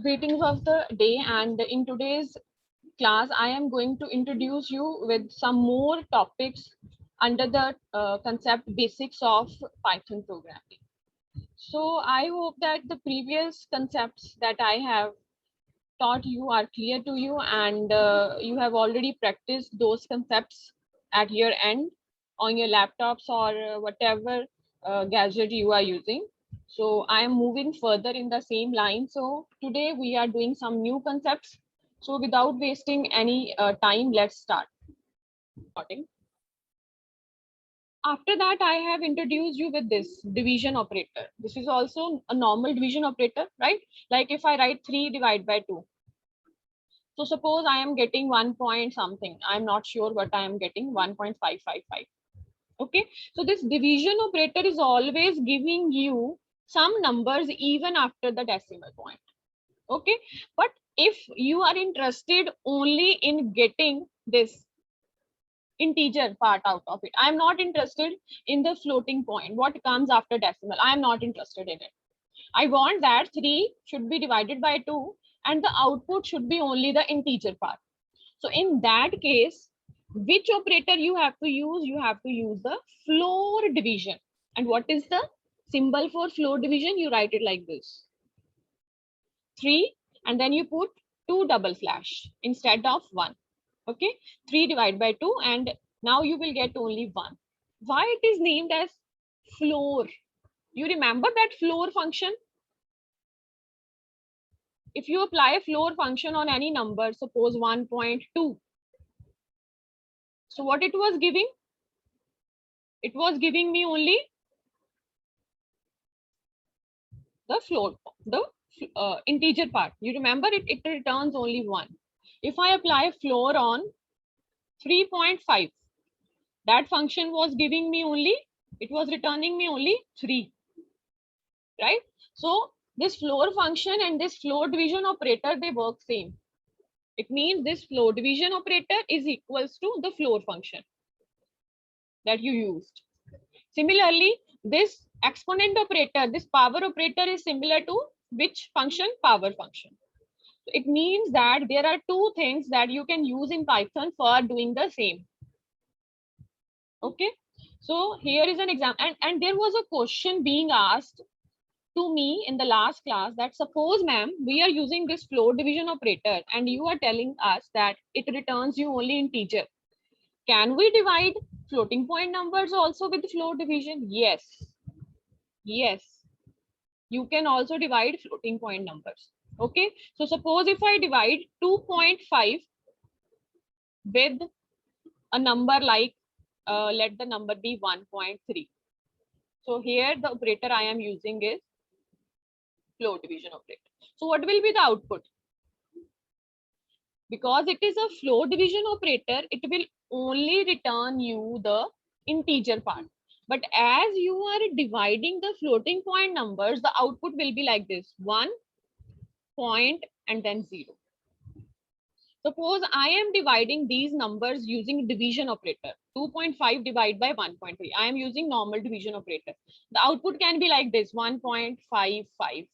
Greetings of the day, and in today's class I am going to introduce you with some more topics under the concept basics of Python programming. So I hope that the previous concepts that I have taught you are clear to you, and you have already practiced those concepts at your end on your laptops or whatever gadget you are using. So I am moving further in the same line. So today we are doing some new concepts. So without wasting any time, let's start. After that, I have introduced you with this division operator. This is also a normal division operator, right? Like if I write 3 divided by 2. So suppose I am getting 1 point something. I'm not sure what I am getting, 1.555. Okay, so this division operator is always giving you some numbers even after the decimal point. Okay, but if you are interested only in getting this integer part out of it, I'm not interested in the floating point, what comes after decimal, I'm not interested in it. I want that 3 should be divided by 2 and the output should be only the integer part. So in that case, which operator you have to use? You have to use the floor division. And what is the symbol for floor division? You write it like this. 3 and then you put 2 double slash instead of 1. Okay, 3 divided by 2 and now you will get only 1. Why it is named as floor? You remember that floor function? If you apply a floor function on any number, suppose 1.2. So what it was giving? It was giving me only the float, the integer part. You remember it returns only 1. If I apply floor on 3.5, that function was giving me only, it was returning me only 3, right? So this floor function and this floor division operator, they work same. It means this floor division operator is equals to the floor function that you used. Similarly, this exponent operator, this power operator is similar to which function? Power function. So it means that there are two things that you can use in Python for doing the same. Okay, so here is an example, and there was a question being asked to me in the last class that suppose, ma'am, we are using this floor division operator and you are telling us that it returns you only integer. Can we divide floating point numbers also with floor division? Yes. Yes. You can also divide floating point numbers. Okay. So suppose if I divide 2.5 with a number like, let the number be 1.3. So here the operator I am using is floor division operator. So what will be the output? Because it is a floor division operator, it will only return you the integer part. But as you are dividing the floating point numbers, the output will be like this: 1 point and then 0. Suppose I am dividing these numbers using division operator. 2.5 divided by 1.3. I am using normal division operator. The output can be like this: 1.555.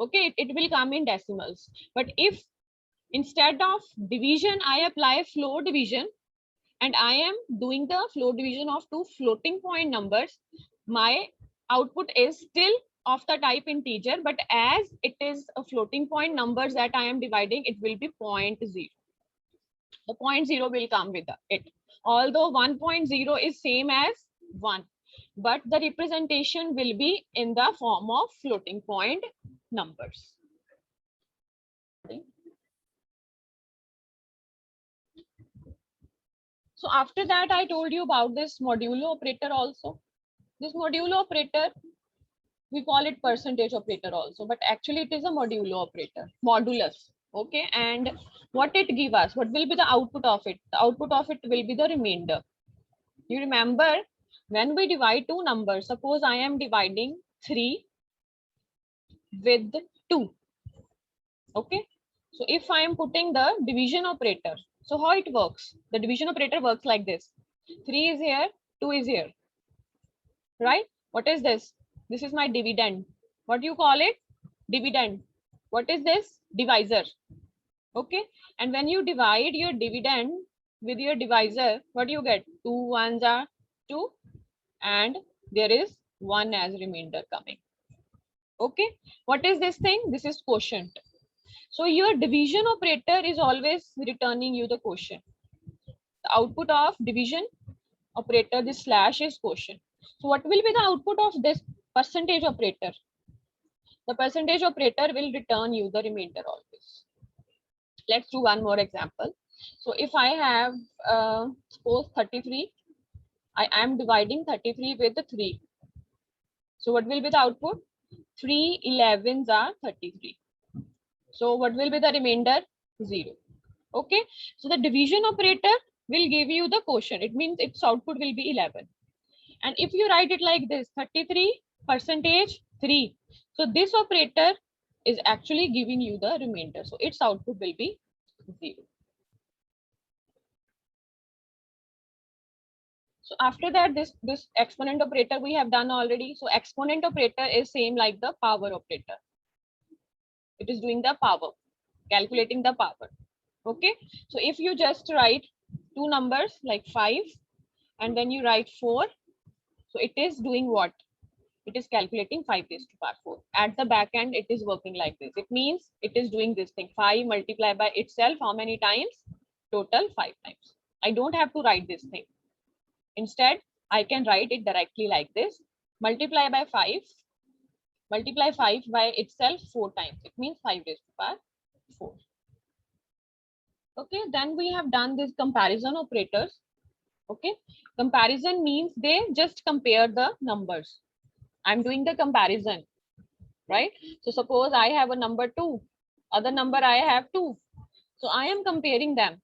Okay, it will come in decimals. But if instead of division, I apply floor division and I am doing the floor division of two floating point numbers, my output is still of the type integer, but as it is a floating point numbers that I am dividing, it will be 0.0. The 0.0 will come with it. Although 1.0 is same as 1, but the representation will be in the form of floating point numbers. So after that, I told you about this modulo operator also. This modulo operator, we call it percentage operator also, but actually it is a modulo operator, modulus. Okay, and what it give us? What will be the output of it? The output of it will be the remainder. You remember when we divide two numbers, suppose I am dividing 3 with 2. Okay, so if I am putting the division operator, so how it works? The division operator works like this: 3 is here, 2 is here, right? What is this? This is my dividend. What do you call it? Dividend. What is this? Divisor. Okay. And when you divide your dividend with your divisor, what do you get? 2 ones are 2 and there is 1 as remainder coming. Okay. What is this thing? This is quotient. So your division operator is always returning you the quotient. The output of division operator, this slash is quotient. So what will be the output of this percentage operator? The percentage operator will return you the remainder always. Let's do one more example. So if I have suppose 33, I am dividing 33 with the 3. So what will be the output? 3 11s are 33. So what will be the remainder? 0. Okay. So the division operator will give you the quotient. It means its output will be 11. And if you write it like this, 33 percentage 3. So this operator is actually giving you the remainder. So its output will be 0. So after that, this exponent operator we have done already. So exponent operator is same like the power operator. It is doing the power, calculating the power. Okay. So if you just write two numbers like 5 and then you write 4, so it is doing what? It is calculating 5 raised to power 4. At the back end, it is working like this. It means it is doing this thing. 5 multiplied by itself, how many times? Total 5 times. I don't have to write this thing. Instead, I can write it directly like this. Multiply by 5. Multiply 5 by itself 4 times. It means 5 raised to power 4. Okay, then we have done this comparison operators. Okay, comparison means they just compare the numbers. I'm doing the comparison, right? So suppose I have a number 2, other number I have 2. So I am comparing them.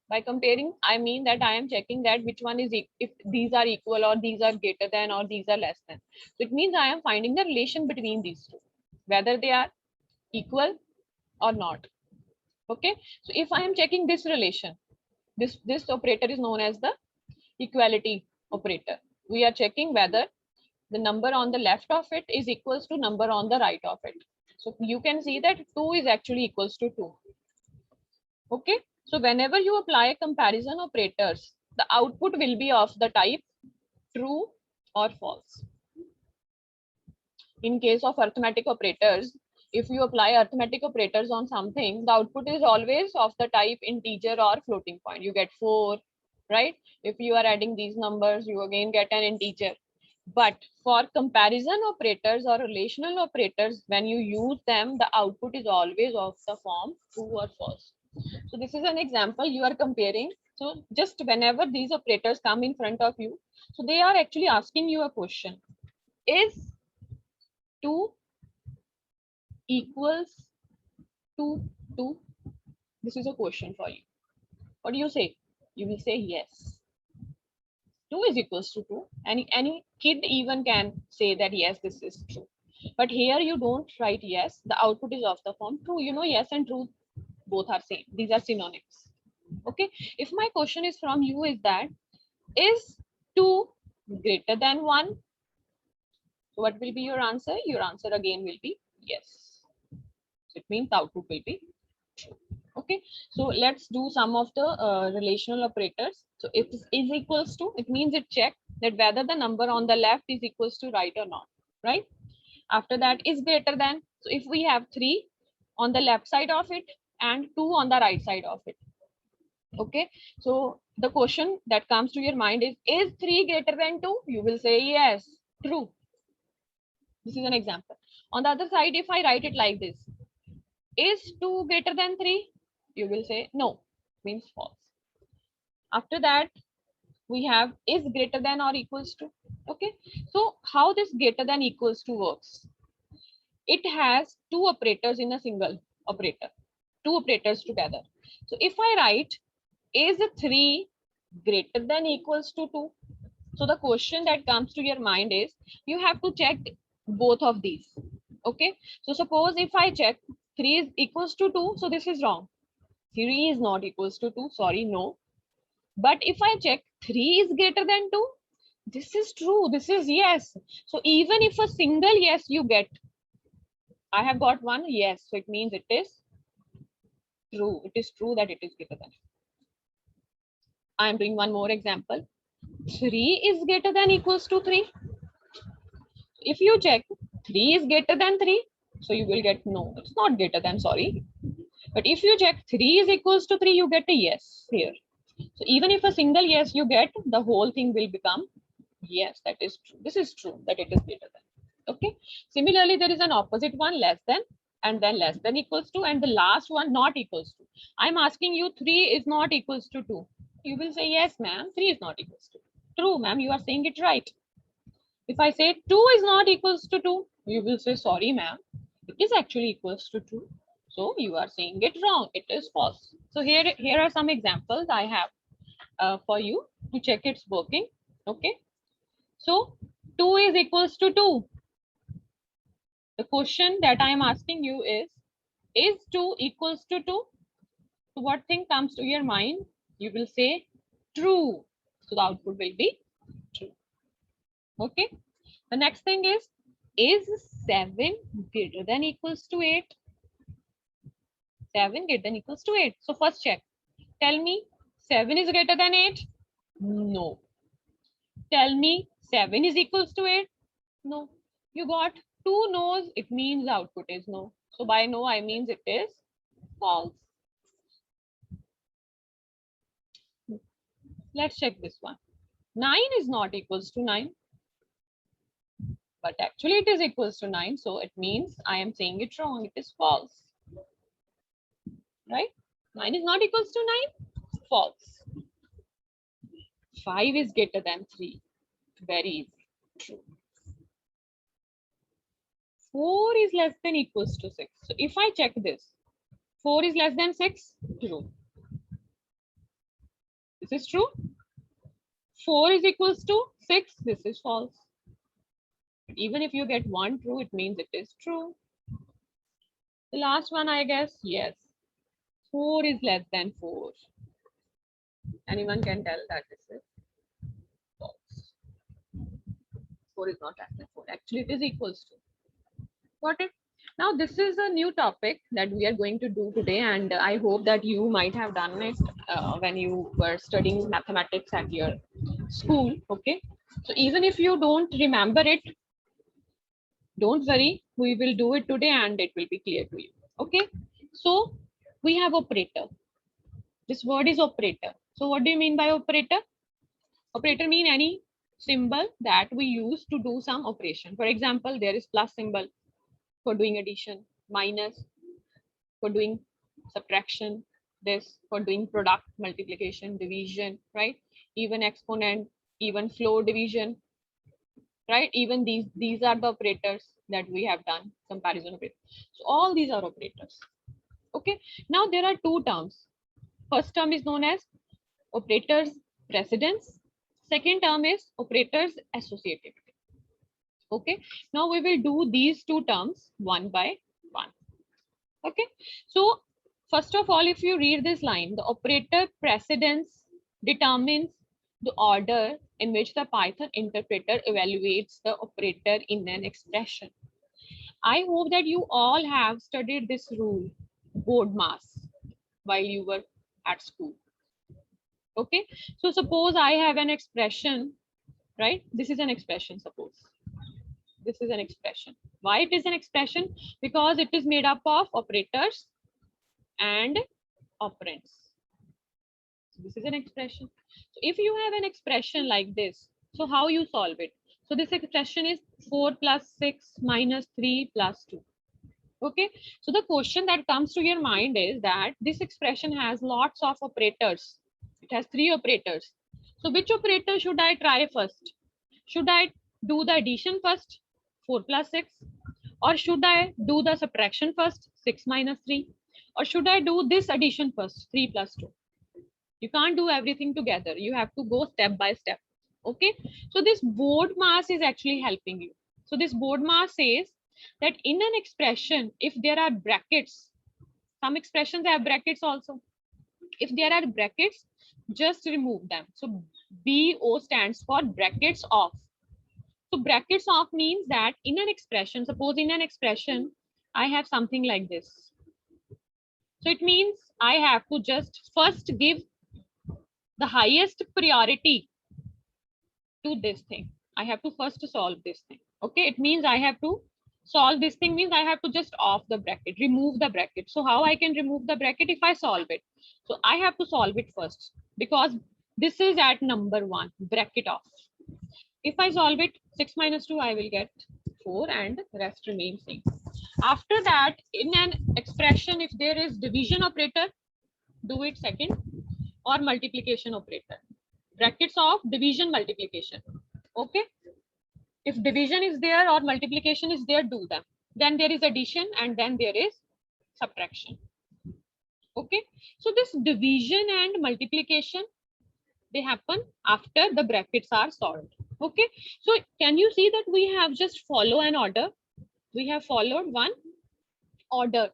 By comparing, I mean that I am checking that which one is, if these are equal or these are greater than or these are less than. So it means I am finding the relation between these two, whether they are equal or not. Okay, so if I am checking this relation, this operator is known as the equality operator. We are checking whether the number on the left of it is equals to number on the right of it. So you can see that 2 is actually equals to 2. Okay, so whenever you apply comparison operators, the output will be of the type true or false. In case of arithmetic operators, if you apply arithmetic operators on something, the output is always of the type integer or floating point. You get 4, right? If you are adding these numbers, you again get an integer. But for comparison operators or relational operators, when you use them, the output is always of the form true or false. So this is an example you are comparing. So just whenever these operators come in front of you, so they are actually asking you a question. Is 2 equals to 2? This is a question for you. What do you say? You will say yes. 2 is equals to 2. Any kid even can say that yes, this is true. But here you don't write yes. The output is of the form true. You know, yes and true both are same. These are synonyms. Okay. If my question is from you is that, is 2 greater than 1? So what will be your answer? Your answer again will be yes. So it means the output will be true. Okay. So let's do some of the relational operators. So if is equals to, it means it checks that whether the number on the left is equals to right or not, right? After that is greater than. So if we have 3 on the left side of it and 2 on the right side of it. Okay, so the question that comes to your mind is 3 greater than 2? You will say yes, true. This is an example. On the other side, if I write it like this, is 2 greater than 3? You will say no, means false. After that, we have is greater than or equals to. Okay, so how this greater than equals to works? It has two operators in a single operator, two operators together. So if I write is 3 greater than equals to 2? So the question that comes to your mind is you have to check both of these. Okay, so suppose if I check 3 is equals to 2, so this is wrong. 3 is not equals to 2, sorry, no. But if I check 3 is greater than 2, this is true, this is yes. So even if a single yes you get, I have got 1, yes, so it means it is true. It is true that it is greater than. I am doing one more example. 3 is greater than equals to 3. If you check 3 is greater than 3, so you will get no, it's not greater than, sorry. But if you check 3 is equals to 3, you get a yes here. So even if a single yes you get, the whole thing will become yes, that is true. This is true that it is greater than. Okay. Similarly, there is an opposite one, less than, and then less than equals to, and the last one not equals to. I'm asking you 3 is not equals to 2. You will say yes, ma'am, 3 is not equals to. True, ma'am, you are saying it right. If I say 2 is not equals to 2, you will say sorry, ma'am, it is actually equals to 2. So you are saying it wrong. It is false. So here are some examples I have for you to check it's working. Okay. So 2 is equals to 2. The question that I am asking you is 2 equals to 2? So what thing comes to your mind? You will say true. So the output will be true. Okay. The next thing is 7 greater than equals to 8? 7 greater than equals to 8. So first check. Tell me 7 is greater than 8? No. Tell me 7 is equals to 8? No. You got 2 no's, it means the output is no. So by no, I means it is false. Let's check this one. 9 is not equals to 9. But actually it is equals to 9. So it means I am saying it wrong. It is false. Right? 9 is not equals to 9. False. 5 is greater than 3. Very easy. True. 4 is less than equals to 6. So if I check this, 4 is less than 6. True. This is true. 4 is equals to 6. This is false. But even if you get 1 true, it means it is true. The last one, I guess, yes. 4 is less than 4. Anyone can tell that this is false. 4 is not less than 4. Actually, it is equals to. Got it? Now, this is a new topic that we are going to do today, and I hope that you might have done it when you were studying mathematics at your school. Okay. So even if you don't remember it, don't worry, we will do it today and it will be clear to you. Okay. So we have operator. This word is operator. So what do you mean by operator? Operator mean any symbol that we use to do some operation. For example, there is plus symbol for doing addition, minus for doing subtraction, this for doing product, multiplication, division, right? Even exponent, even floor division, right? Even these are the operators that we have done, comparison operators. So all these are operators. Okay. Now there are two terms. First term is known as operators precedence. Second term is operators associativity. Okay. Now we will do these two terms one by one. Okay. So first of all, if you read this line, the operator precedence determines the order in which the Python interpreter evaluates the operator in an expression. I hope that you all have studied this rule, board mass, while you were at school. Okay. So suppose I have an expression, right? This is an expression, suppose. This is an expression. Why it is an expression? Because it is made up of operators and operands. So this is an expression. So if you have an expression like this, so how you solve it? So this expression is 4 plus 6 minus 3 plus 2. Okay. So the question that comes to your mind is that this expression has lots of operators. It has 3 operators. So which operator should I try first? Should I do the addition first, 4 plus 6? Or should I do the subtraction first, 6 minus 3? Or should I do this addition first, 3 plus 2? You can't do everything together. You have to go step by step. Okay. So this board mass is actually helping you. So this board mass says that in an expression, if there are brackets, some expressions have brackets also. If there are brackets, just remove them. So BO stands for brackets off. So brackets off means that in an expression, suppose in an expression, I have something like this. So it means I have to just first give the highest priority to this thing. I have to first solve this thing. Okay, it means I have to solve this thing, means I have to just off the bracket, remove the bracket. So how I can remove the bracket? If I solve it, so I have to solve it first, because this is at number 1, bracket off. If I solve it, 6 minus 2, I will get 4 and rest remains same. After that, in an expression, if there is division operator, do it second, or multiplication operator. Brackets of division, multiplication. Okay. If division is there or multiplication is there, do them. Then there is addition and then there is subtraction. Okay. So this division and multiplication, they happen after the brackets are solved. Okay. So can you see that we have just follow an order? We have followed one order.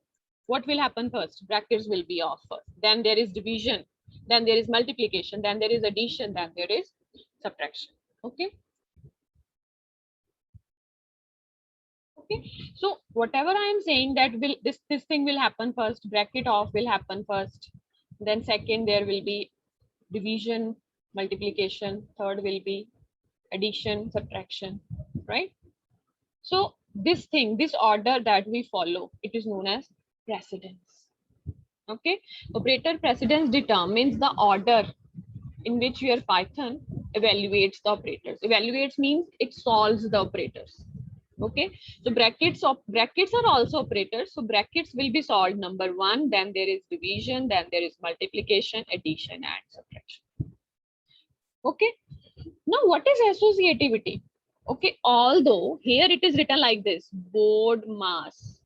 What will happen first? Brackets will be off first. Then there is division. Then there is multiplication. Then there is addition. Then there is subtraction. Okay. Okay. So whatever I am saying, that will this thing will happen first. Bracket off will happen first. Then second there will be division, multiplication. Third will be addition, subtraction. Right. So this thing, this order that we follow, it is known as precedence. Okay. Operator precedence determines the order in which your Python evaluates the operators. Evaluates means it solves the operators. Okay. So brackets are also operators. So brackets will be solved number 1, then there is division, then there is multiplication, addition, and subtraction. Okay. Now what is associativity? Okay, although here it is written like this, board mass.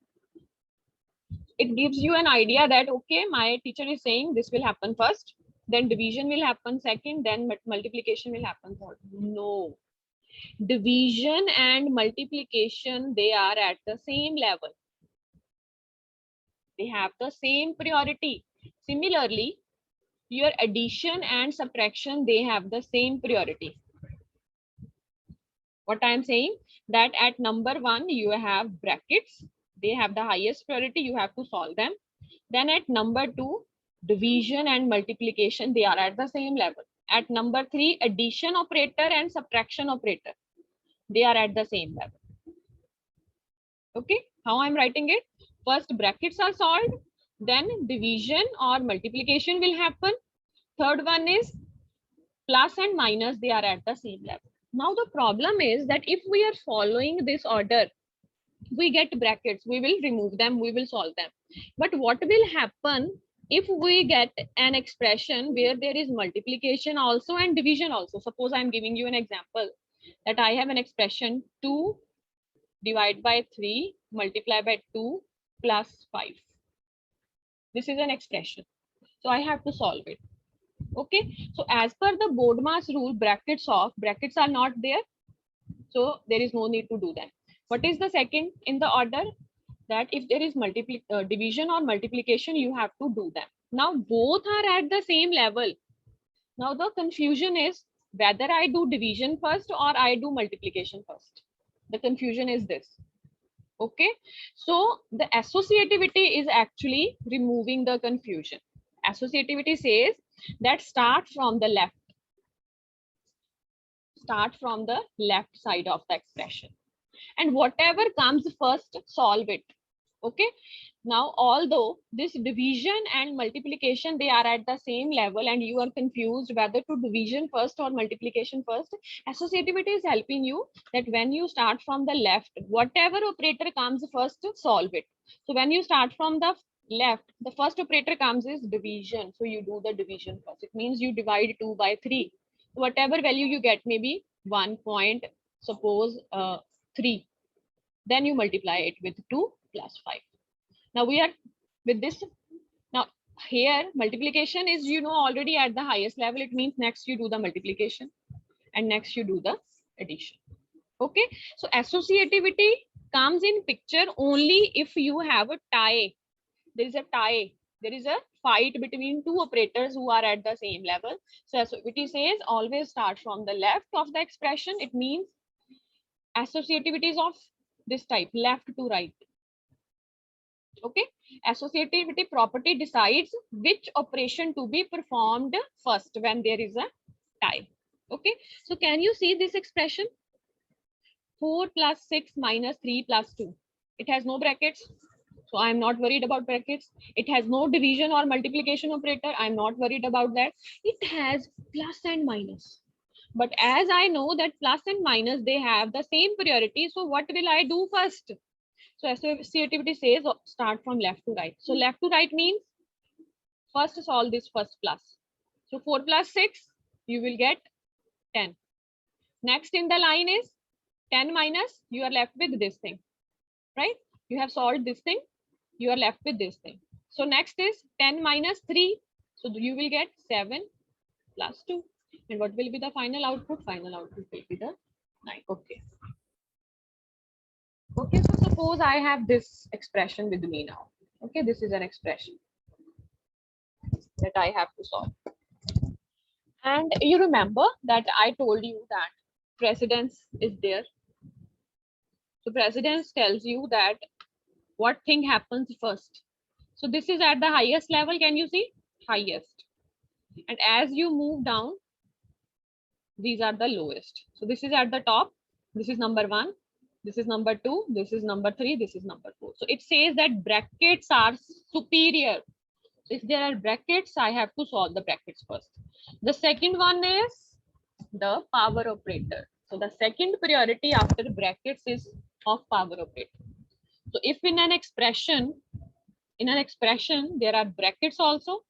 It gives you an idea that, okay, my teacher is saying this will happen first, then division will happen second, then multiplication will happen third. No. Division and multiplication, they are at the same level. They have the same priority. Similarly, your addition and subtraction, they have the same priority. What I am saying, that at number 1, you have brackets. They have the highest priority. You have to solve them. Then at number 2, division and multiplication, they are at the same level. At number 3, addition operator and subtraction operator, they are at the same level. Okay, how I'm writing it? First brackets are solved, then division or multiplication will happen. Third one is plus and minus, they are at the same level. Now the problem is that if we are following this order, we get brackets, we will remove them, we will solve them. But what will happen if we get an expression where there is multiplication also and division also? Suppose I'm giving you an example that I have an expression 2 divide by 3 multiply by 2 plus 5. This is an expression. So I have to solve it. Okay. So as per the board mass rule, brackets off, brackets are not there. So there is no need to do that. What is the second in the order? That if there is division or multiplication, you have to do them. Now both are at the same level. Now the confusion is whether I do division first or I do multiplication first. The confusion is this. Okay. So the associativity is actually removing the confusion. Associativity says that start from the left. Start from the left side of the expression. And whatever comes first, solve it. Okay. Now, although this division and multiplication, they are at the same level and you are confused whether to division first or multiplication first, associativity is helping you that when you start from the left, whatever operator comes first, solve it. So when you start from the left, the first operator comes is division. So you do the division first. It means you divide 2 by 3. Whatever value you get, maybe 1 point, suppose 3. Then you multiply it with 2 plus 5. Now we are with this. Now here multiplication is, already at the highest level. It means next you do the multiplication and next you do the addition. Okay. So associativity comes in picture only if you have a tie. There is a tie. There is a fight between two operators who are at the same level. So associativity says always start from the left of the expression. It means associativity is of this type, left to right. Okay, associativity property decides which operation to be performed first when there is a tie. Okay, so can you see this expression? 4 plus 6 minus 3 plus 2. It has no brackets, so I'm not worried about brackets. It has no division or multiplication operator. I'm not worried about that. It has plus and minus. But as I know that plus and minus, they have the same priority. So what will I do first? So associativity says start from left to right. So left to right means first solve this first plus. So 4 plus 6, you will get 10. Next in the line is 10 minus, you are left with this thing, right? You have solved this thing, you are left with this thing. So next is 10 minus 3. So you will get 7 plus 2. And what will be the final output? Final output will be the 9. Okay. Okay, so suppose I have this expression with me now. Okay, this is an expression that I have to solve. And you remember that I told you that precedence is there. So precedence tells you that what thing happens first. So this is at the highest level. Can you see? Highest. And as you move down, these are the lowest. So this is at the top. This is number 1. This is number 2. This is number 3. This is number 4. So it says that brackets are superior. So if there are brackets, I have to solve the brackets first. The second one is the power operator. So the second priority after brackets is of power operator. So if in an expression there are brackets also,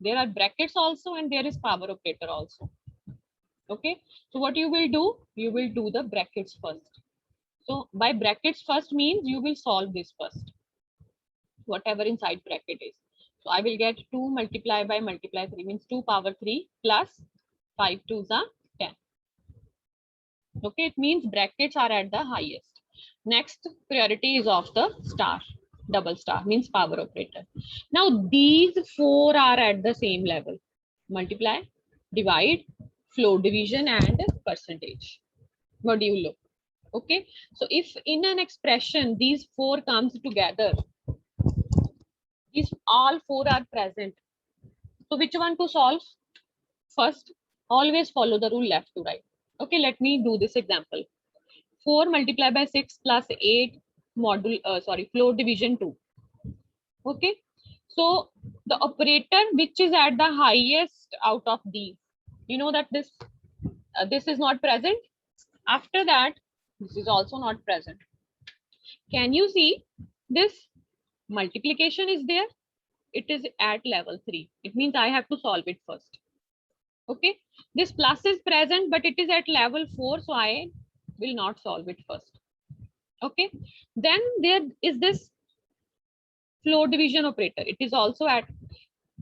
and there is power operator also. Okay, so what you will do? You will do the brackets first. So by brackets first means you will solve this first, whatever inside bracket is. So I will get 2 multiply 3 means 2 power 3 plus 5 2s are 10. Okay, it means brackets are at the highest. Next priority is of the star, double star means power operator. Now these 4 are at the same level: multiply, divide, floor division, and percentage. What do you look? Okay, so if in an expression these 4 comes together, these all 4 are present. So which one to solve first? Always follow the rule left to right. Okay, let me do this example. 4 multiplied by 6 plus 8 floor division 2. Okay, so the operator which is at the highest out of these, you know that this is not present. After that, this is also not present. Can you see this multiplication is there? It is at level 3. It means I have to solve it first. Okay, this plus is present, but it is at level 4, so I will not solve it first. Okay, then there is this floor division operator. It is also at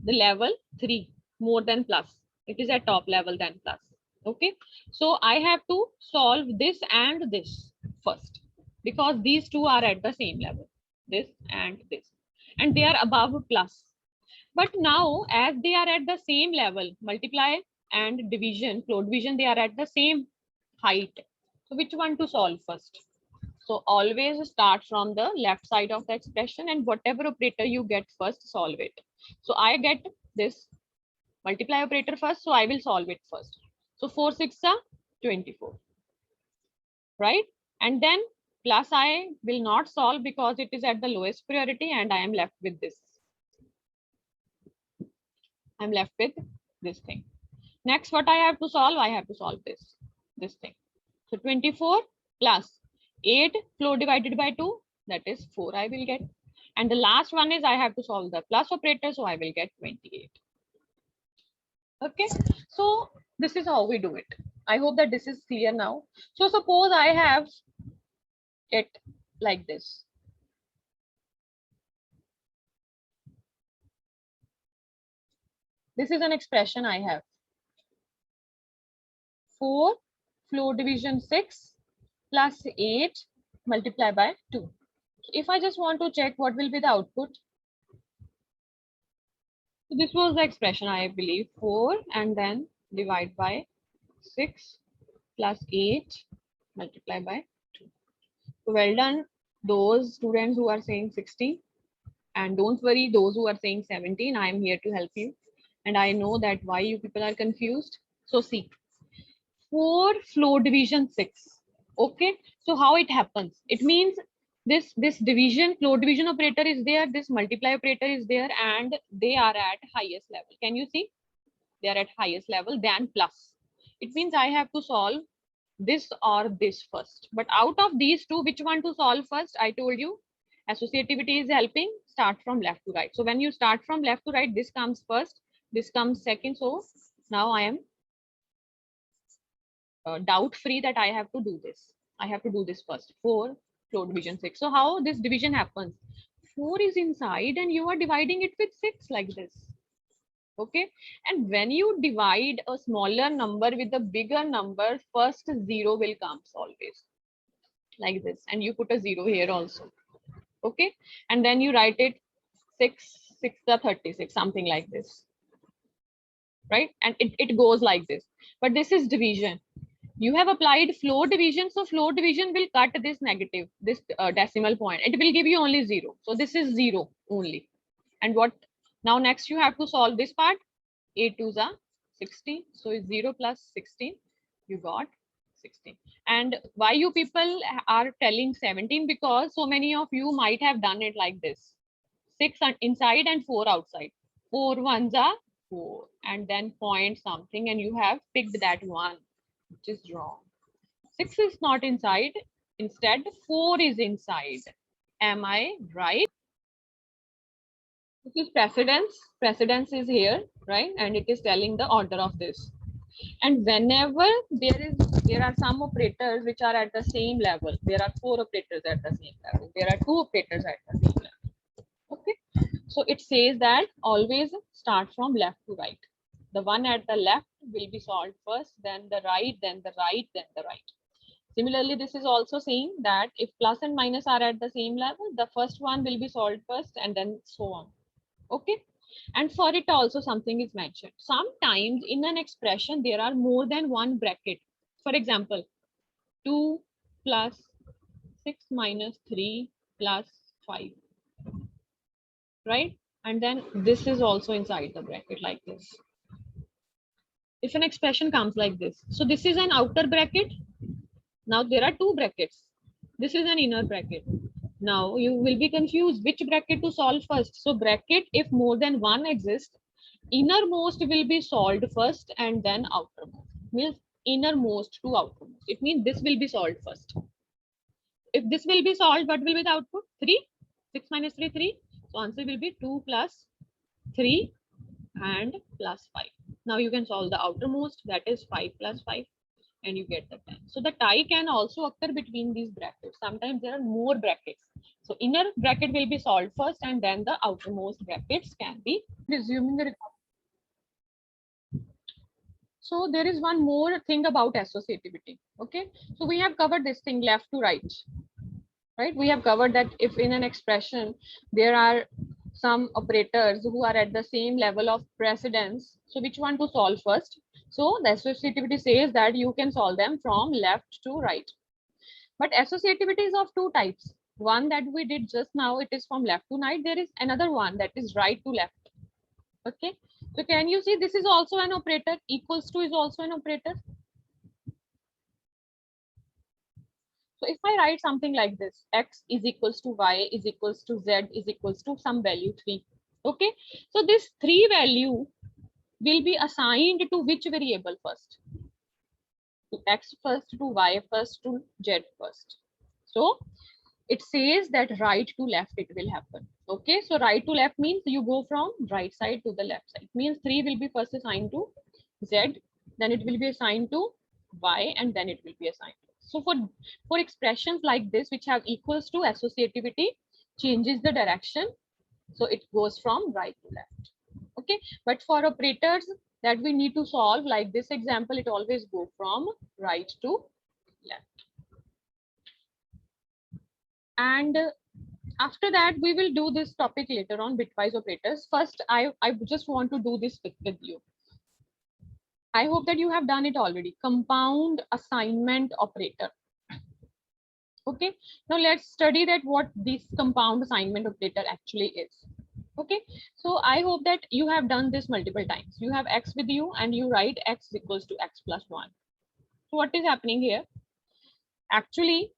the level 3, more than plus. It is at top level than plus. Okay, so I have to solve this and this first, because these two are at the same level, this and this, and they are above plus. But now as they are at the same level, multiply and division, floor division, they are at the same height. So which one to solve first? So always start from the left side of the expression, and whatever operator you get first, solve it. So I get this multiply operator first, so I will solve it first. So 4 6 are 24, right? And then plus I will not solve because it is at the lowest priority, and I am left with this. I'm left with this thing. Next, what I have to solve? I have to solve this thing. So 24 plus 8 floor divided by 2, that is 4 I will get. And the last one is I have to solve the plus operator, so I will get 28. Okay, so this is how we do it. I hope that this is clear now. So suppose I have it like this. This is an expression I have. 4 floor division 6 plus 8 multiplied by 2. If I just want to check what will be the output. So this was the expression, I believe, 4 and then divide by 6 plus 8 multiply by 2. So well done, those students who are saying 16. And don't worry, those who are saying 17, I am here to help you. And I know that why you people are confused. So see, 4 floor division 6. Okay, so how it happens? It means this division, floor division operator is there, this multiply operator is there, and they are at highest level. Can you see? They are at highest level than plus. It means I have to solve this or this first. But out of these two, which one to solve first? I told you associativity is helping. Start from left to right. So when you start from left to right, this comes first, this comes second. So now I am doubt free that I have to do this. I have to do this first. 4 floor division 6. So how this division happens? 4 is inside and you are dividing it with 6 like this. Okay, and when you divide a smaller number with a bigger number, first 0 will come always like this, and you put a 0 here also. Okay, and then you write it 6 6 are 36, something like this, right? And it goes like this. But this is division. You have applied floor division, so floor division will cut this negative, this decimal point. It will give you only 0. So this is 0 only. And what now next you have to solve this part. 8 2s are 16. So it's 0 plus 16. You got 16. And why you people are telling 17? Because so many of you might have done it like this. 6 inside and 4 outside. 4 1s are 4. And then point something and you have picked that one, which is wrong. 6 is not inside. Instead, 4 is inside. Am I right? This is precedence. Precedence is here, right? And it is telling the order of this. And whenever there are some operators which are at the same level, there are 4 operators at the same level, there are 2 operators at the same level. Okay, so it says that always start from left to right. The one at the left will be solved first, then the right, then the right, then the right. Similarly, this is also saying that if plus and minus are at the same level, the first one will be solved first and then so on. Okay, and for it also something is mentioned. Sometimes in an expression there are more than one bracket. For example, 2 plus 6 minus 3 plus 5, right? And then this is also inside the bracket like this. If an expression comes like this, so this is an outer bracket. Now there are 2 brackets. This is an inner bracket. Now you will be confused which bracket to solve first. So bracket, if more than one exists, innermost will be solved first and then outermost. Means innermost to outermost. It means this will be solved first. If this will be solved, what will be the output? 3. 6 minus 3, 3. So answer will be 2 plus 3 and plus 5. Now you can solve the outermost, that is 5 plus 5. And you get the 10. So the tie can also occur between these brackets. Sometimes there are more brackets. So inner bracket will be solved first and then the outermost brackets can be resuming the recording. So there is one more thing about associativity. Okay, so we have covered this thing left to right. Right, we have covered that if in an expression there are some operators who are at the same level of precedence, so which one to solve first? So the associativity says that you can solve them from left to right. But associativity is of 2 types. One that we did just now, it is from left to right. There is another one that is right to left. Okay, so can you see this is also an operator? Equals to is also an operator. So if I write something like this, x is equals to y is equals to z is equals to some value 3. Okay, so this 3 value will be assigned to which variable first? To x first, to y first, to z first. So it says that right to left it will happen. Okay, so right to left means you go from right side to the left side. It means 3 will be first assigned to z, then it will be assigned to y, and then it will be assigned to. So for expressions like this which have equals to, associativity changes the direction. So it goes from right to left. Okay, but for operators that we need to solve, like this example, it always go from right to left. And after that, we will do this topic later on, bitwise operators. First, I just want to do this with you. I hope that you have done it already. Compound assignment operator. Okay, now let's study that what this compound assignment operator actually is. Okay, so I hope that you have done this multiple times. You have x with you and you write x equals to x plus 1. So what is happening here? Actually,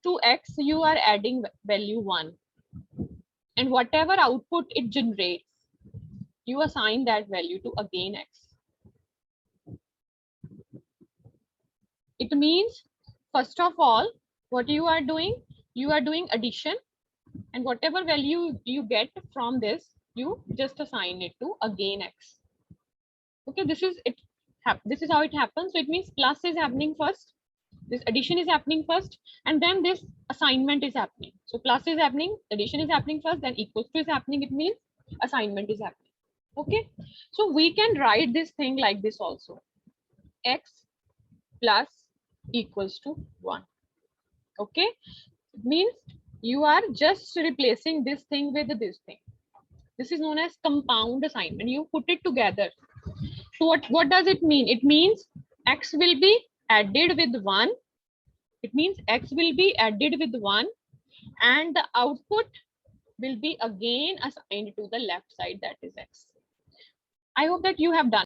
to x you are adding value 1, and whatever output it generates, you assign that value to again x. It means, first of all, what you are doing addition, and whatever value you get from this, you just assign it to again x. Okay, this is it. This is how it happens. So it means plus is happening first, this addition is happening first, and then this assignment is happening. So plus is happening, addition is happening first, then equals to is happening. It means assignment is happening. Okay, so we can write this thing like this also: x plus equals to 1. Okay, it means you are just replacing this thing with this thing. This is known as compound assignment. You put it together. So what does it mean? It means x will be added with 1. It means x will be added with 1, and the output will be again assigned to the left side, that is x. I hope that you have done.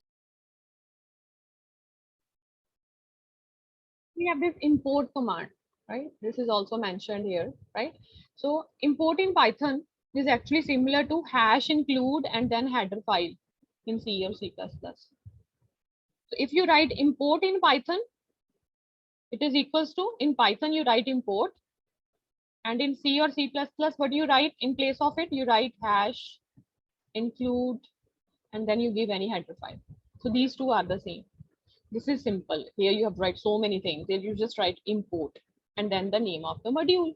We have this import command, right? This is also mentioned here, right? So import in Python is actually similar to hash include and then header file in C or C++. So if you write import in Python, it is equals to, in Python you write import, and in C or C++, what do you write in place of it? You write hash include, and then you give any header file. So these two are the same. This is simple. Here you have write so many things. Here you just write import and then the name of the module.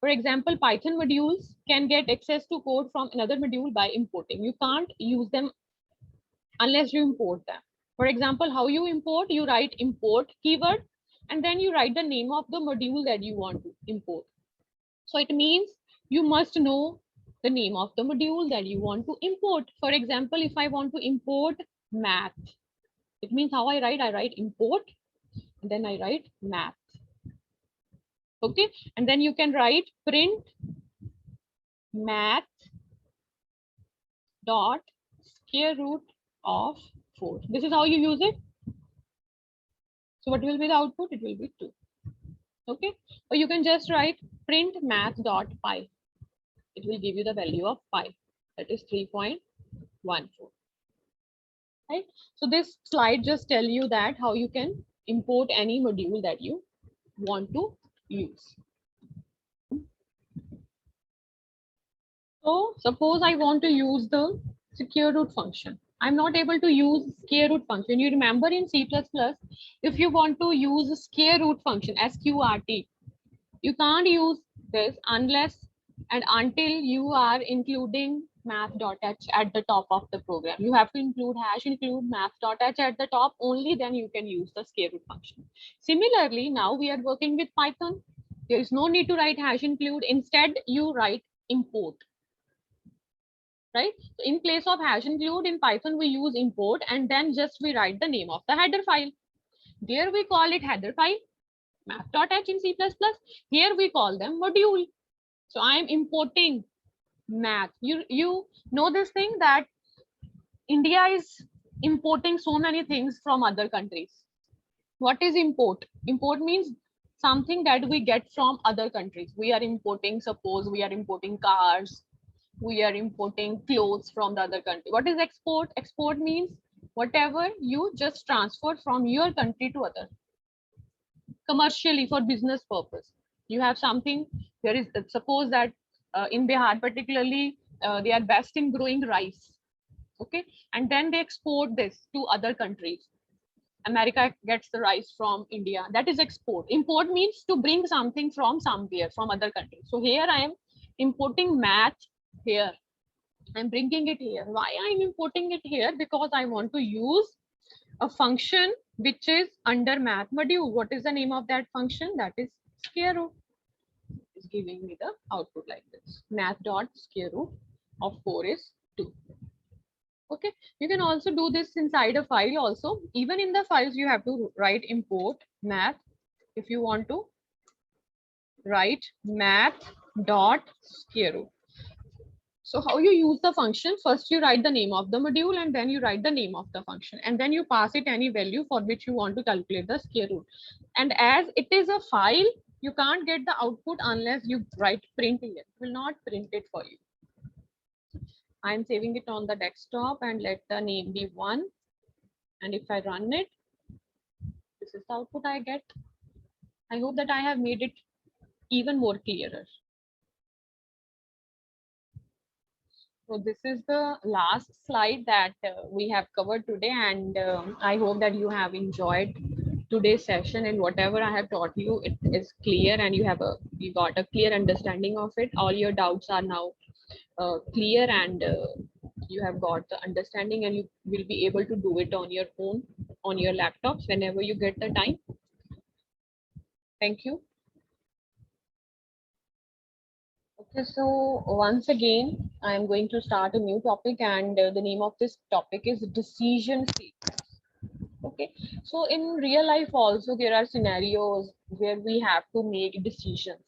For example, Python modules can get access to code from another module by importing. You can't use them unless you import them. For example, how you import? You write import keyword and then you write the name of the module that you want to import. So it means you must know the name of the module that you want to import. For example, if I want to import math, it means how I write import, and then I write math. Okay, and then you can write print math dot square root of 4. This is how you use it. So what will be the output? It will be 2. Okay, or you can just write print math dot pi. It will give you the value of pi, that is 3.14. Right, so this slide just tell you that how you can import any module that you want to use. So suppose I want to use the square root function. I'm not able to use square root function. You remember in C++, if you want to use square root function, SQRT, you can't use this unless and until you are including math.h at the top of the program. You have to include hash include math.h at the top, only then you can use the square root function. Similarly, now we are working with Python. There is no need to write hash include. Instead, you write import. Right? So in place of hash include in Python, we use import and then just we write the name of the header file. There we call it header file, math.h in C++. Here we call them module. So I am importing math. You know this thing that India is importing so many things from other countries. What is import? Import means something that we get from other countries. We are importing, suppose we are importing cars, we are importing clothes from the other country. What is export? Export means whatever you just transfer from your country to other, commercially for business purpose. You have something, there is, suppose that in Bihar particularly, they are best in growing rice. Okay, and then they export this to other countries. America gets the rice from India. That is export. Import means to bring something from somewhere, from other countries. So here I am importing math here. I'm bringing it here. Why I'm importing it here? Because I want to use a function which is under math module. What is the name of that function? That is square root. Is giving me the output like this. Math dot square root of 4 is 2. Okay, you can also do this inside a file also. Even in the files, you have to write import math if you want to write math dot square root. So how you use the function? First you write the name of the module and then you write the name of the function and then you pass it any value for which you want to calculate the square root. And as it is a file, you can't get the output unless you write print here. It will not print it for you. I'm saving it on the desktop and let the name be 1. And if I run it, this is the output I get. I hope that I have made it even more clearer. So this is the last slide that we have covered today, and I hope that you have enjoyed today's session, and whatever I have taught you, it is clear and you got a clear understanding of it. All your doubts are now clear, and you have got the understanding, and you will be able to do it on your own, on your laptops whenever you get the time. Thank you. Okay, so once again, I am going to start a new topic, and the name of this topic is decision statements. Okay, so in real life also there are scenarios where we have to make decisions.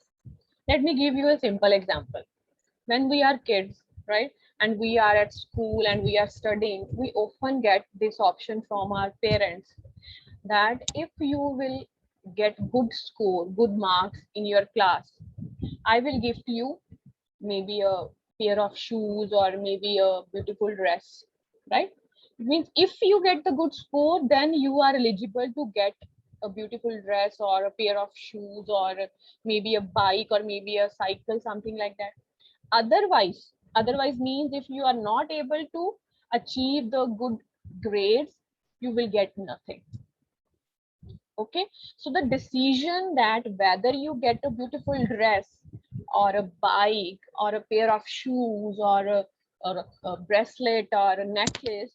Let me give you a simple example. When we are kids, right, and we are at school and we are studying, we often get this option from our parents that if you will get good score, good marks in your class, I will gift you maybe a pair of shoes or maybe a beautiful dress, right? It means if you get the good score, then you are eligible to get a beautiful dress or a pair of shoes or maybe a bike or maybe a cycle, something like that. Otherwise means if you are not able to achieve the good grades, you will get nothing. Okay, so the decision that whether you get a beautiful dress or a bike or a pair of shoes or a bracelet or a necklace,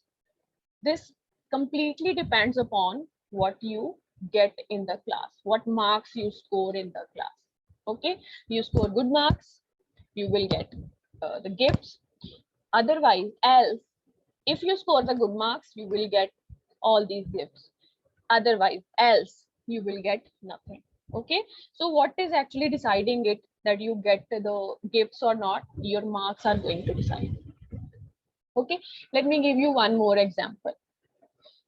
this completely depends upon what you get in the class, what marks you score in the class. Okay, you score good marks, you will get the gifts. Otherwise, else, if you score the good marks, you will get all these gifts. Otherwise, else, you will get nothing. Okay, so what is actually deciding it that you get the gifts or not? Your marks are going to decide. Okay, let me give you one more example.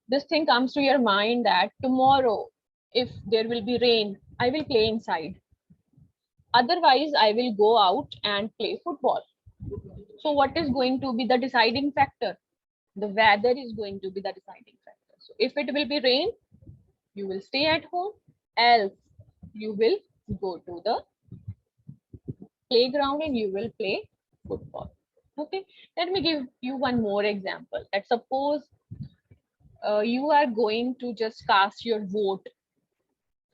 This thing comes to your mind that tomorrow, if there will be rain, I will play inside. Otherwise, I will go out and play football. So what is going to be the deciding factor? The weather is going to be the deciding factor. So if it will be rain, you will stay at home, else you will go to the playground and you will play football. Okay, let me give you one more example. Let's suppose you are going to just cast your vote.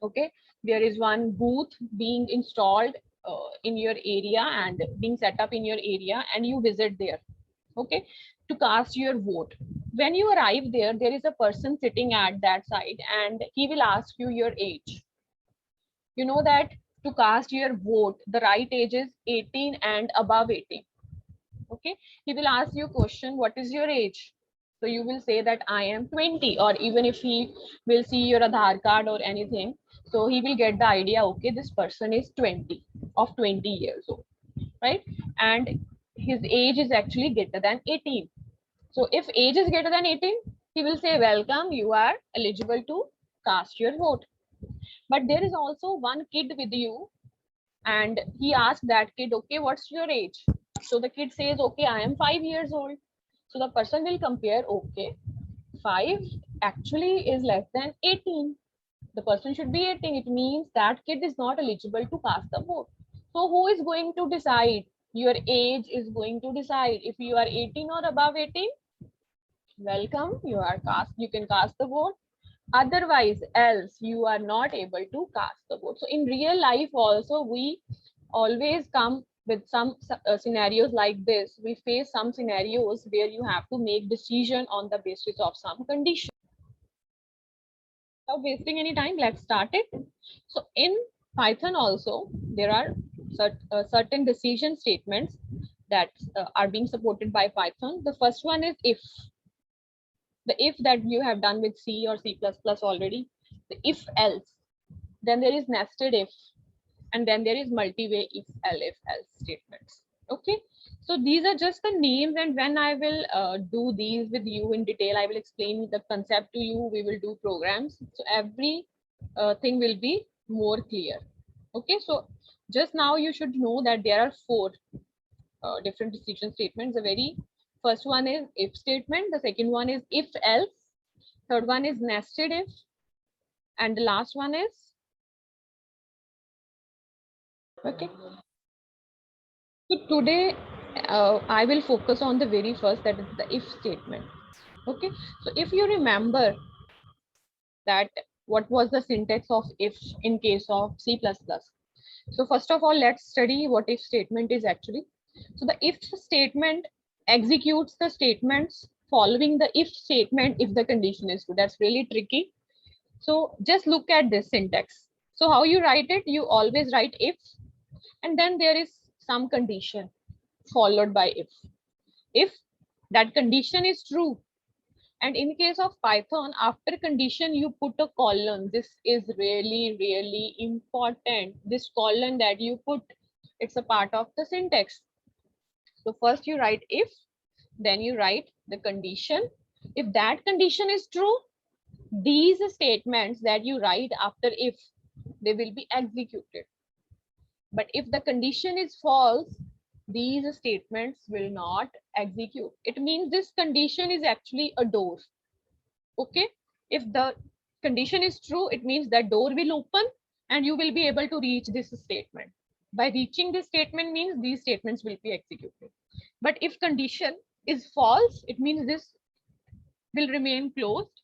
Okay, there is one booth being installed in your area and being set up in your area, and you visit there, okay, to cast your vote. When you arrive there, there is a person sitting at that side and he will ask you your age. You know that to cast your vote, the right age is 18 and above 18. Okay, he will ask you a question, what is your age? So you will say that I am 20, or even if he will see your Aadhaar card or anything, so he will get the idea, okay, this person is 20, of 20 years old, right? And his age is actually greater than 18. So if age is greater than 18, he will say, welcome, you are eligible to cast your vote. But there is also one kid with you, and he asked that kid, okay, what's your age? So the kid says, okay, I am 5 years old. So the person will compare, okay, 5 actually is less than 18. The person should be 18. It means that kid is not eligible to cast the vote. So who is going to decide? Your age is going to decide. If you are 18 or above 18, welcome, you can cast the vote. Otherwise, else you are not able to cast the vote. So in real life also, we always come with some scenarios like this. We face some scenarios where you have to make decision on the basis of some condition. Without wasting any time, let's start it. So in Python also, there are certain decision statements that are being supported by Python. The first one is if. The if that you have done with C or C++ already, the if else. Then there is nested if. and then there is multi-way if else statements. Okay, so these are just the names, and when I will do these with you in detail, I will explain the concept to you. We will do programs, so every thing will be more clear. Okay, so just now you should know that there are four different decision statements. The very first one is if statement, the second one is if else, third one is nested if, and the last one is okay. So today I will focus on the very first, that is the if statement. Okay, so if you remember that what was the syntax of if in case of C++. So first of all, let's study what if statement is actually. So the if statement executes the statements following the if statement if the condition is true. That's really tricky. So just look at this syntax. So how you write it, you always write if, and then there is some condition followed by if. If that condition is true, and in case of Python, after condition, you put a colon. This is really, really important. This colon that you put, it's a part of the syntax. So first you write if, then you write the condition. If that condition is true, these statements that you write after if, they will be executed. But if the condition is false, these statements will not execute. It means this condition is actually a door. Okay, if the condition is true, it means that door will open and you will be able to reach this statement. By reaching this statement means these statements will be executed. But if condition is false, it means this will remain closed.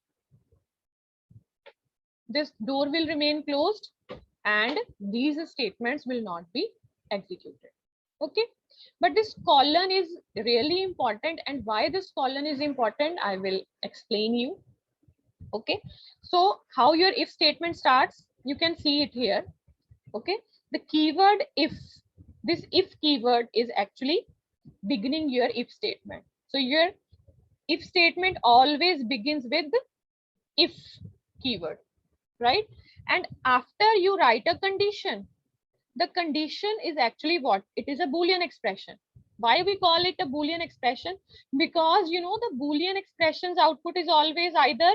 This door will remain closed and these statements will not be executed. Okay, but this colon is really important, and why this colon is important, I will explain you. Okay, so how your if statement starts, you can see it here. Okay, the keyword if, this if keyword is actually beginning your if statement. So your if statement always begins with if keyword, right? And after you write a condition, the condition is actually what? It is a Boolean expression. Why we call it a Boolean expression? Because you know the Boolean expression's output is always either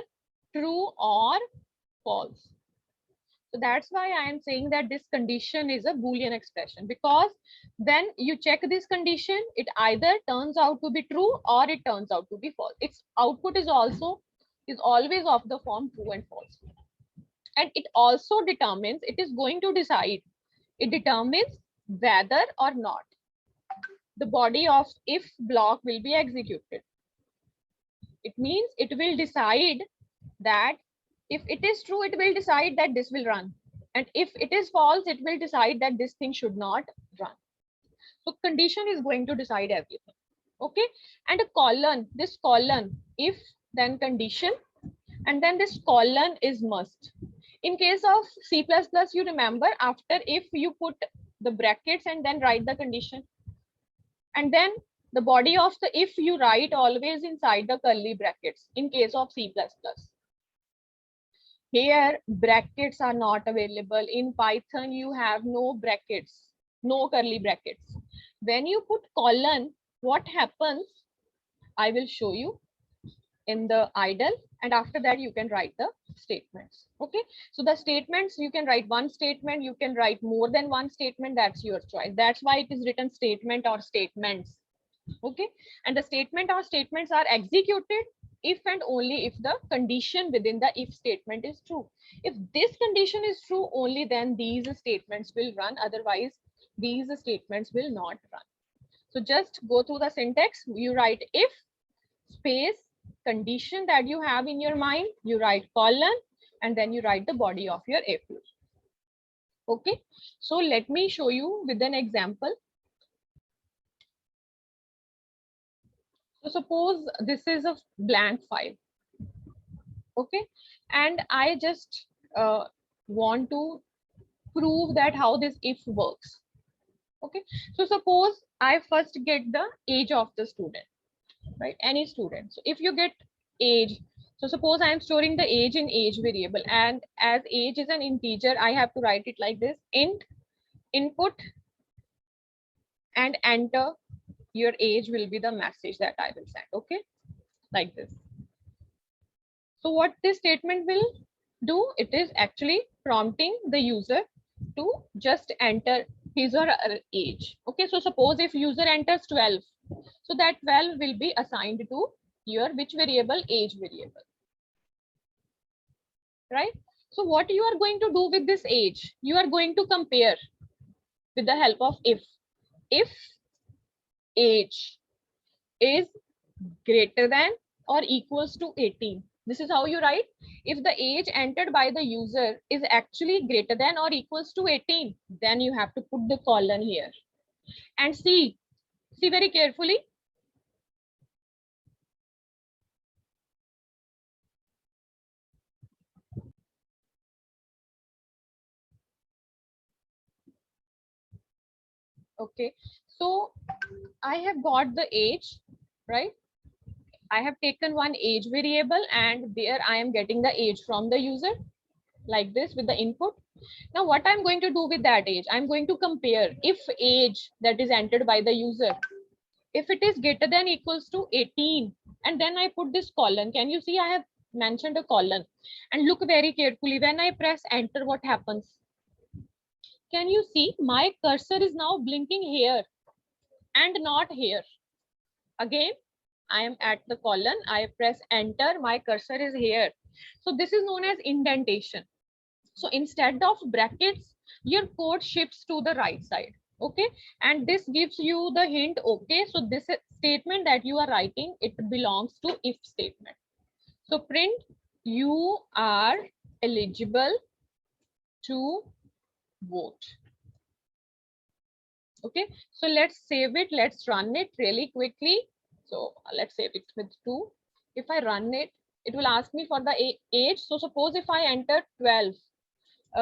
true or false. So that's why I am saying that this condition is a Boolean expression, because when you check this condition, it either turns out to be true or it turns out to be false. Its output is always of the form true and false. And it also determines, it is going to decide, it determines whether or not the body of if block will be executed. It means it will decide that if it is true, it will decide that this will run. And if it is false, it will decide that this thing should not run. So condition is going to decide everything. Okay. And a colon, this colon, if then condition, and then this colon is must. In case of C++, you remember after if you put the brackets and then write the condition. And then the body of the if you write always inside the curly brackets in case of C++. Here, brackets are not available. In Python, you have no brackets, no curly brackets. When you put colon, what happens? I will show you in the idle, and after that you can write the statements. Okay, so the statements, you can write one statement, you can write more than one statement, that's your choice. That's why it is written statement or statements. Okay, and the statement or statements are executed if and only if the condition within the if statement is true. If this condition is true, only then these statements will run, otherwise these statements will not run. So just go through the syntax. You write if space condition that you have in your mind, you write colon, and then you write the body of your if. Okay, so let me show you with an example. So suppose this is a blank file. Okay, and I just want to prove that how this if works. Okay, so suppose I first get the age of the student, right? Any student. So if you get age, so suppose I am storing the age in age variable, and as age is an integer, I have to write it like this: int input and enter your age will be the message that I will send. Okay, like this. So what this statement will do, it is actually prompting the user to just enter his or her age. Okay, so suppose if user enters 12, so that 12 will be assigned to your which variable? Age variable, right? So what you are going to do with this age? You are going to compare with the help of if. If age is greater than or equals to 18. This is how you write. If the age entered by the user is actually greater than or equals to 18, then you have to put the colon here. And see very carefully. Okay, so I have got the age, right? I have taken one age variable and there I am getting the age from the user like this with the input. Now what I'm going to do with that age? I'm going to compare if age that is entered by the user, if it is greater than equals to 18, and then I put this colon. Can you see I have mentioned a colon? And look very carefully, when I press enter, what happens? Can you see my cursor is now blinking here and not here? Again, I am at the colon, I press enter, my cursor is here. So this is known as indentation. So instead of brackets, your code shifts to the right side. Okay, and this gives you the hint. Okay, so this statement that you are writing, it belongs to if statement. So print, you are eligible to vote. Okay, so let's save it, let's run it really quickly. So let's save it with 2. If I run it, it will ask me for the age. So suppose if I enter 12,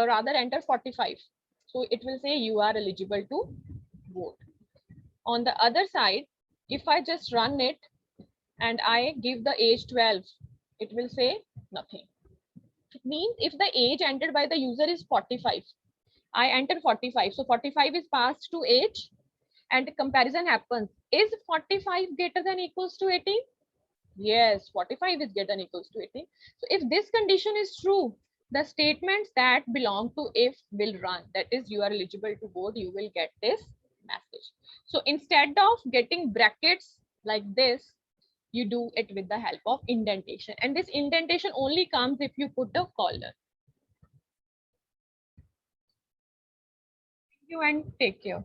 rather enter 45, so it will say you are eligible to vote. On the other side, if I just run it and I give the age 12, it will say nothing. It means if the age entered by the user is 45, I enter 45, so 45 is passed to age and comparison happens. Is 45 greater than equals to 18? Yes, 45 is greater than equals to 18. So if this condition is true, the statements that belong to if will run. That is, you are eligible to vote, you will get this message. So instead of getting brackets like this, you do it with the help of indentation. And this indentation only comes if you put a colon. Thank you and take care.